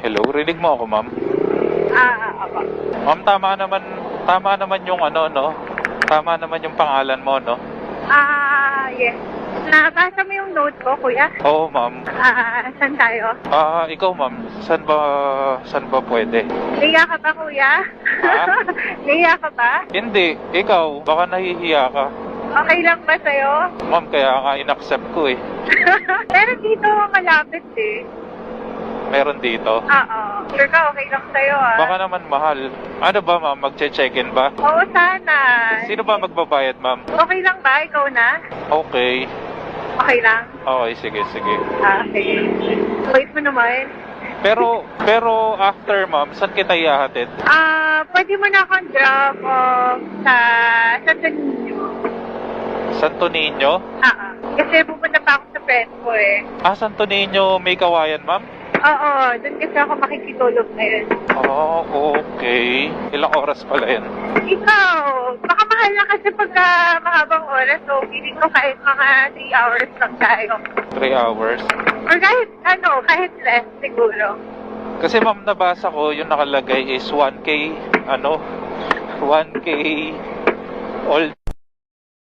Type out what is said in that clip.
Hello, rinig mo ako, ma'am? Ako. Ma'am, tama naman yung ano, no? Tama naman yung pangalan mo, no? Yes. Nabasa mo yung note ko, kuya? Oo, ma'am. Saan tayo? Ikaw, ma'am, saan ba pwede? Naiya ka ba, kuya? Ha? Naiya ka ba? Hindi, ikaw, baka nahihiya ka. Okay lang ba sa'yo? Ma'am, kaya nga inaccept ko eh. Pero dito, malapit eh. Meron dito. Oo. Sure ka, okay lang sa'yo Baka naman mahal. Ano ba, ma'am? Magche-check-in ba? Oo, sana. Sino ba magbabayad, ma'am? Okay lang ba? Ikaw na? Okay. Okay lang? Okay, sige. Sige. Wait mo naman. Pero after, ma'am, saan kita ihahatid? Pwede mo na akong drop off sa Santo Niño. Santo Niño? Kasi pupunta pa ako sa friend ko eh. Santo Niño may kawayan, ma'am? Oo, doon kasi ako makikitulog ngayon. Okay. Ilang oras pala yan? Ikaw, baka mahal na kasi pagka mahabang oras, so feeling ko kahit mga 3 hours lang tayo. 3 hours? Or kahit less siguro. Kasi ma'am, nabasa ko, yung nakalagay is 1K all